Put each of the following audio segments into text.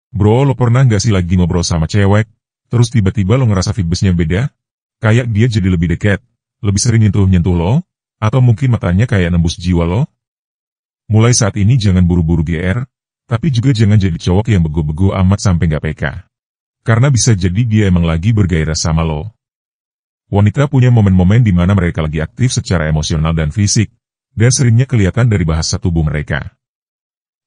Bro, lo pernah nggak sih lagi ngobrol sama cewek, terus tiba-tiba lo ngerasa vibesnya beda? Kayak dia jadi lebih dekat, lebih sering nyentuh-nyentuh lo, atau mungkin matanya kayak nembus jiwa lo? Mulai saat ini jangan buru-buru GR, tapi juga jangan jadi cowok yang bego-bego amat sampai nggak PK. Karena bisa jadi dia emang lagi bergairah sama lo. Wanita punya momen-momen di mana mereka lagi aktif secara emosional dan fisik, dan seringnya kelihatan dari bahasa tubuh mereka.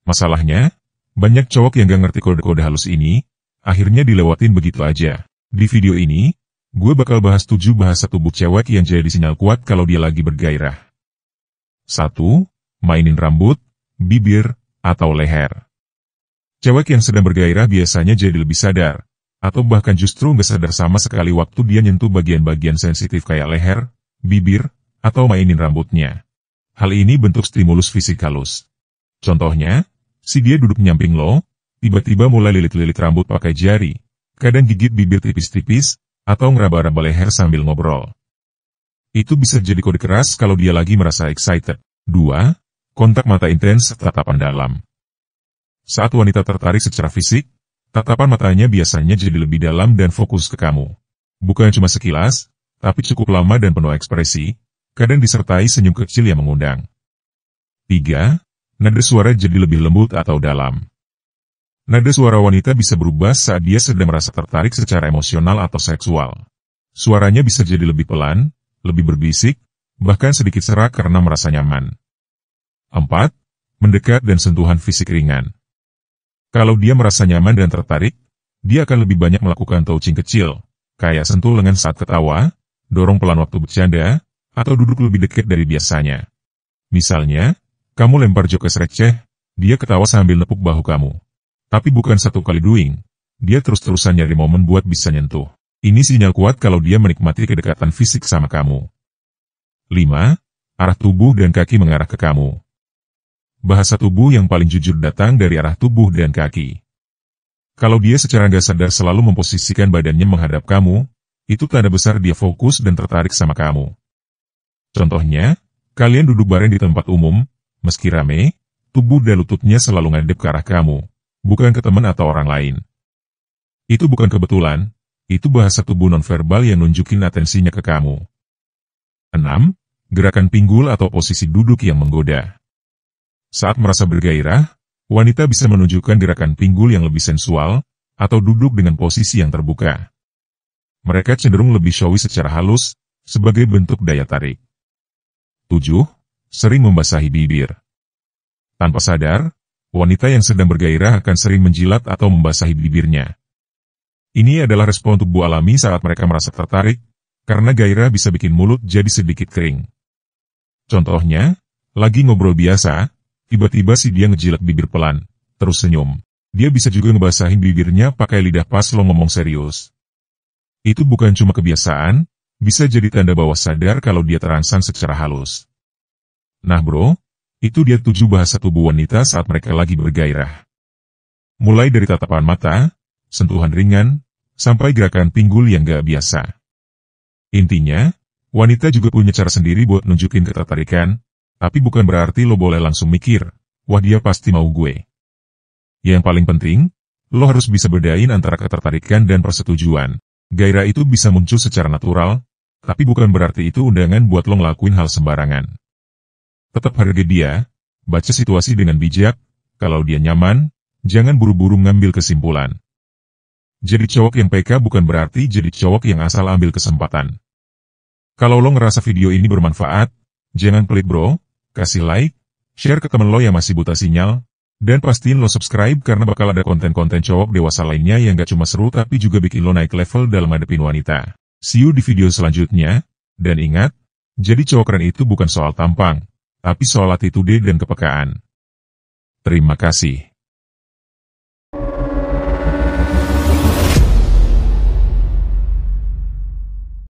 Masalahnya, banyak cowok yang gak ngerti kode-kode halus ini, akhirnya dilewatin begitu aja. Di video ini, gue bakal bahas 7 bahasa tubuh cewek yang jadi sinyal kuat kalau dia lagi bergairah. 1. Mainin rambut, bibir, atau leher. Cewek yang sedang bergairah biasanya jadi lebih sadar, atau bahkan justru nggak sadar sama sekali waktu dia nyentuh bagian-bagian sensitif kayak leher, bibir, atau mainin rambutnya. Hal ini bentuk stimulus fisik halus. Contohnya, si dia duduk nyamping lo, tiba-tiba mulai lilit-lilit rambut pakai jari, kadang gigit bibir tipis-tipis, atau ngeraba-raba leher sambil ngobrol. Itu bisa jadi kode keras kalau dia lagi merasa excited. 2. Kontak mata intens, tatapan dalam. Saat wanita tertarik secara fisik, tatapan matanya biasanya jadi lebih dalam dan fokus ke kamu. Bukan cuma sekilas, tapi cukup lama dan penuh ekspresi, kadang disertai senyum kecil yang mengundang. 3. Nada suara jadi lebih lembut atau dalam. Nada suara wanita bisa berubah saat dia sedang merasa tertarik secara emosional atau seksual. Suaranya bisa jadi lebih pelan, lebih berbisik, bahkan sedikit serak karena merasa nyaman. 4. Mendekat dan sentuhan fisik ringan. Kalau dia merasa nyaman dan tertarik, dia akan lebih banyak melakukan touching kecil, kayak sentuh lengan saat ketawa, dorong pelan waktu bercanda, atau duduk lebih dekat dari biasanya. Misalnya, kamu lempar jokes receh, dia ketawa sambil nepuk bahu kamu. Tapi bukan satu kali doing, dia terus-terusan nyari momen buat bisa nyentuh. Ini sinyal kuat kalau dia menikmati kedekatan fisik sama kamu. 5. Arah tubuh dan kaki mengarah ke kamu. Bahasa tubuh yang paling jujur datang dari arah tubuh dan kaki. Kalau dia secara nggak sadar selalu memposisikan badannya menghadap kamu, itu tanda besar dia fokus dan tertarik sama kamu. Contohnya, kalian duduk bareng di tempat umum, meski rame, tubuh dan lututnya selalu ngadep ke arah kamu, bukan ke teman atau orang lain. Itu bukan kebetulan, itu bahasa tubuh nonverbal yang nunjukin atensinya ke kamu. 6. Gerakan pinggul atau posisi duduk yang menggoda. Saat merasa bergairah, wanita bisa menunjukkan gerakan pinggul yang lebih sensual, atau duduk dengan posisi yang terbuka. Mereka cenderung lebih showy secara halus, sebagai bentuk daya tarik. 7. Sering membasahi bibir. Tanpa sadar, wanita yang sedang bergairah akan sering menjilat atau membasahi bibirnya. Ini adalah respon tubuh alami saat mereka merasa tertarik, karena gairah bisa bikin mulut jadi sedikit kering. Contohnya, lagi ngobrol biasa, tiba-tiba si dia ngejilat bibir pelan, terus senyum. Dia bisa juga ngebasahin bibirnya pakai lidah pas lo ngomong serius. Itu bukan cuma kebiasaan, bisa jadi tanda bawah sadar kalau dia terangsang secara halus. Nah bro, itu dia 7 bahasa tubuh wanita saat mereka lagi bergairah. Mulai dari tatapan mata, sentuhan ringan, sampai gerakan pinggul yang gak biasa. Intinya, wanita juga punya cara sendiri buat nunjukin ketertarikan, tapi bukan berarti lo boleh langsung mikir, wah dia pasti mau gue. Yang paling penting, lo harus bisa bedain antara ketertarikan dan persetujuan. Gairah itu bisa muncul secara natural, tapi bukan berarti itu undangan buat lo ngelakuin hal sembarangan. Tetap hargai dia, baca situasi dengan bijak, kalau dia nyaman, jangan buru-buru ngambil kesimpulan. Jadi cowok yang PK bukan berarti jadi cowok yang asal ambil kesempatan. Kalau lo ngerasa video ini bermanfaat, jangan pelit bro, kasih like, share ke temen lo yang masih buta sinyal, dan pastiin lo subscribe karena bakal ada konten-konten cowok dewasa lainnya yang gak cuma seru tapi juga bikin lo naik level dalam ngadepin wanita. See you di video selanjutnya, dan ingat, jadi cowok keren itu bukan soal tampang, tapi soal attitude dan kepekaan. Terima kasih.